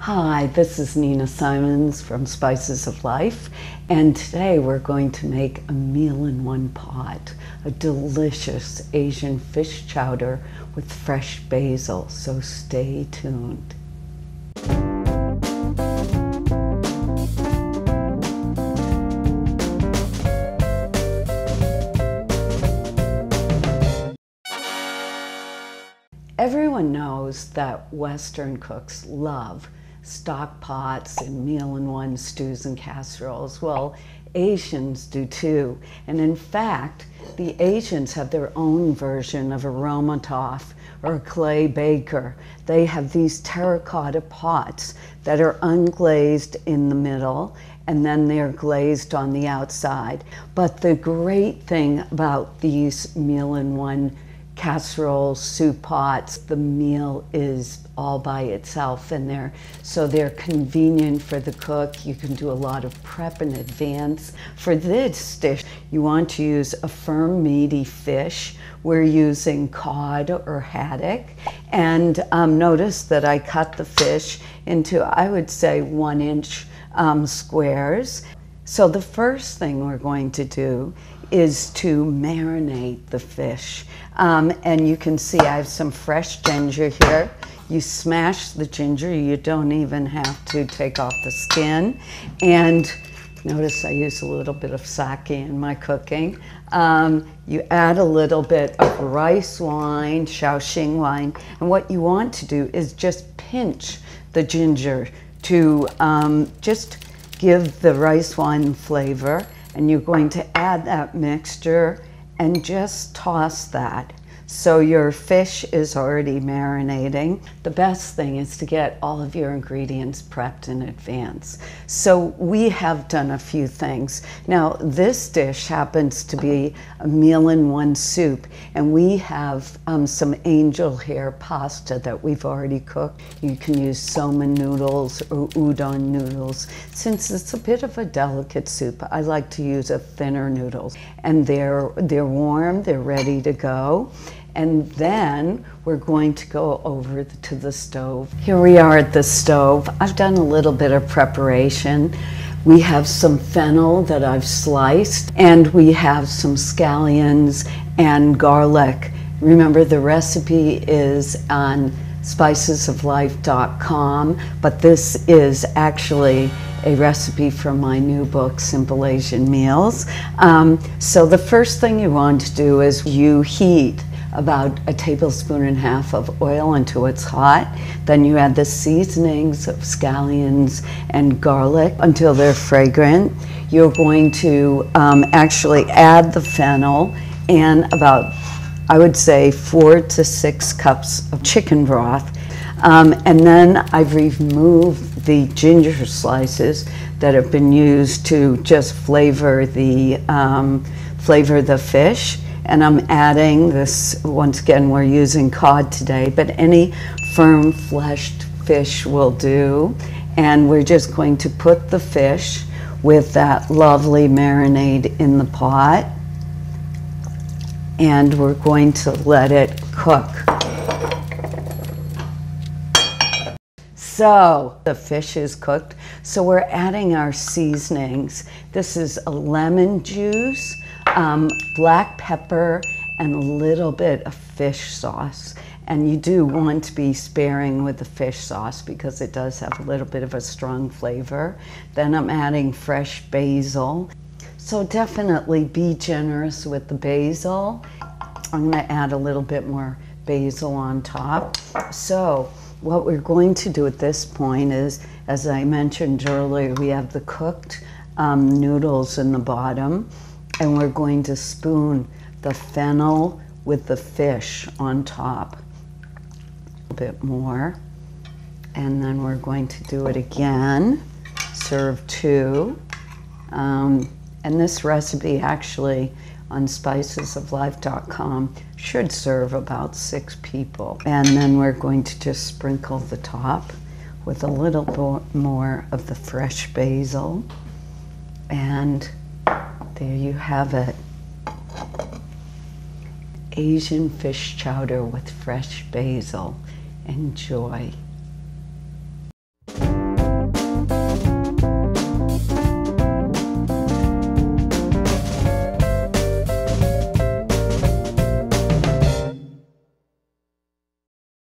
Hi, this is Nina Simons from Spices of Life, and today we're going to make a meal in one pot, a delicious Asian fish chowder with fresh basil, so stay tuned. Everyone knows that Western cooks love stock pots and meal-in-one stews and casseroles. Well, Asians do too. And in fact, the Asians have their own version of a romatoff or a clay baker. They have these terracotta pots that are unglazed in the middle and then they're glazed on the outside. But the great thing about these meal-in-one casserole, soup pots, the meal is all by itself in there. So they're convenient for the cook. You can do a lot of prep in advance. For this dish, you want to use a firm, meaty fish. We're using cod or haddock. And notice that I cut the fish into, I would say, 1-inch squares. So the first thing we're going to do is to marinate the fish. And you can see I have some fresh ginger here. You smash the ginger, you don't even have to take off the skin. And notice I use a little bit of sake in my cooking. You add a little bit of rice wine, Shaoxing wine, and what you want to do is just pinch the ginger to just give the rice wine flavor. And you're going to add that mixture and just toss that. So your fish is already marinating. The best thing is to get all of your ingredients prepped in advance. So we have done a few things. Now this dish happens to be a meal-in-one soup, and we have some angel hair pasta that we've already cooked. You can use soma noodles or udon noodles. Since it's a bit of a delicate soup, I like to use a thinner noodles. And they're warm, they're ready to go. And then we're going to go over to the stove. Here we are at the stove. I've done a little bit of preparation. We have some fennel that I've sliced, and we have some scallions and garlic. Remember, the recipe is on spicesoflife.com, but this is actually a recipe from my new book, Simple Asian Meals. So the first thing you want to do is you heat about 1.5 tablespoons of oil until it's hot. Then you add the seasonings of scallions and garlic until they're fragrant. You're going to actually add the fennel and about, I would say, 4 to 6 cups of chicken broth. And then I've removed the ginger slices that have been used to just flavor the fish. And I'm adding this, once again, we're using cod today, but any firm fleshed fish will do. And we're just going to put the fish with that lovely marinade in the pot. And we're going to let it cook. So the fish is cooked. So we're adding our seasonings. This is a lemon juice, black pepper, and a little bit of fish sauce. And you do want to be sparing with the fish sauce because it does have a little bit of a strong flavor. Then I'm adding fresh basil. So definitely be generous with the basil. I'm going to add a little bit more basil on top. So what we're going to do at this point is, as I mentioned earlier, we have the cooked noodles in the bottom, and we're going to spoon the fennel with the fish on top. A bit more, and then we're going to do it again. Serve 2. And this recipe actually on spicesoflife.com should serve about 6 people. And then we're going to just sprinkle the top with a little bit more of the fresh basil. And there you have it. Asian fish chowder with fresh basil. Enjoy.